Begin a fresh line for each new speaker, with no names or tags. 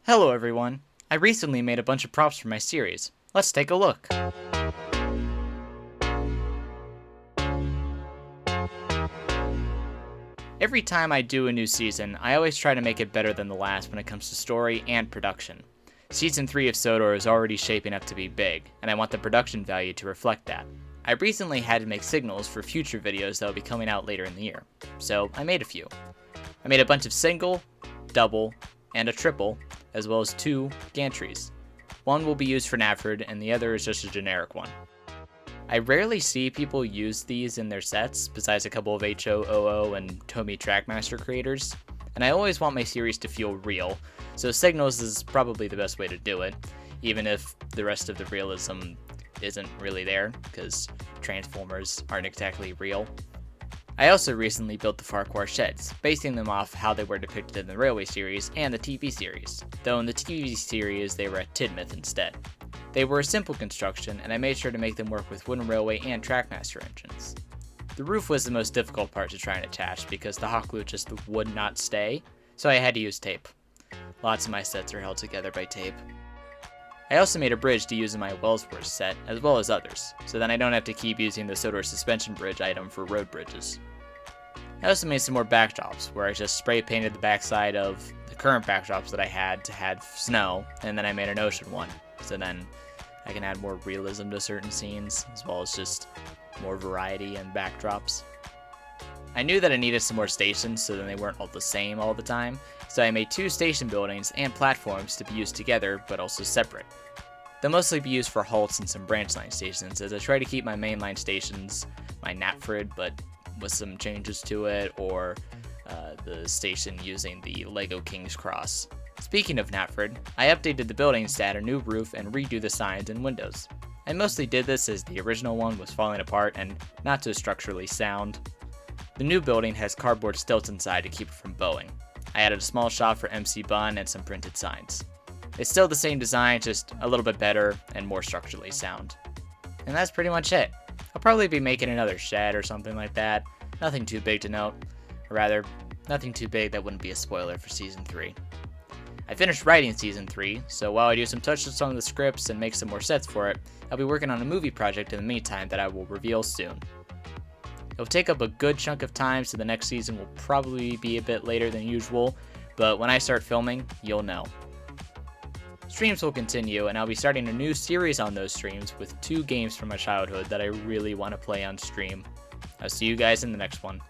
Hello everyone! I recently made a bunch of props for my series. Let's take a look. Every time I do a new season, I always try to make it better than the last when it comes to story and production. Season 3 of SOTOR is already shaping up to be big, and I want the production value to reflect that. I recently had to make signals for future videos that will be coming out later in the year, so I made a few. I made a bunch of single, double, and a triple, as well as 2 gantries. One will be used for Knaford, and the other is just a generic one. I rarely see people use these in their sets, besides a couple of HO, and Tomy Trackmaster creators, and I always want my series to feel real, so signals is probably the best way to do it, even if the rest of the realism isn't really there, because Transformers aren't exactly real. I also recently built the Farquhar sheds, basing them off how they were depicted in the Railway series and the TV series, though in the TV series they were at Tidmouth instead. They were a simple construction, and I made sure to make them work with Wooden Railway and Trackmaster engines. The roof was the most difficult part to try and attach because the hot glue just would not stay, so I had to use tape. Lots of my sets are held together by tape. I also made a bridge to use in my Wellsworth set, as well as others, so then I don't have to keep using the SOTOR suspension bridge item for road bridges. I also made some more backdrops, where I just spray painted the backside of the current backdrops that I had to have snow, and then I made an ocean one, so then I can add more realism to certain scenes, as well as just more variety in backdrops. I knew that I needed some more stations so then they weren't all the same all the time, so I made 2 station buildings and platforms to be used together but also separate. They'll mostly be used for halts and some branch line stations, as I try to keep my mainline stations, my Knaford, but with some changes to it, or the station using the LEGO King's Cross. Speaking of Knaford, I updated the buildings to add a new roof and redo the signs and windows. I mostly did this as the original one was falling apart and not so structurally sound. The new building has cardboard stilts inside to keep it from bowing. I added a small shop for MC Bun and some printed signs. It's still the same design, just a little bit better and more structurally sound. And that's pretty much it. I'll probably be making another shed or something like that. Nothing too big to note. Or rather, nothing too big that wouldn't be a spoiler for Season 3. I finished writing Season 3, so while I do some touch-ups on the scripts and make some more sets for it, I'll be working on a movie project in the meantime that I will reveal soon. It'll take up a good chunk of time, so the next season will probably be a bit later than usual, but when I start filming, you'll know. Streams will continue, and I'll be starting a new series on those streams with 2 games from my childhood that I really want to play on stream. I'll see you guys in the next one.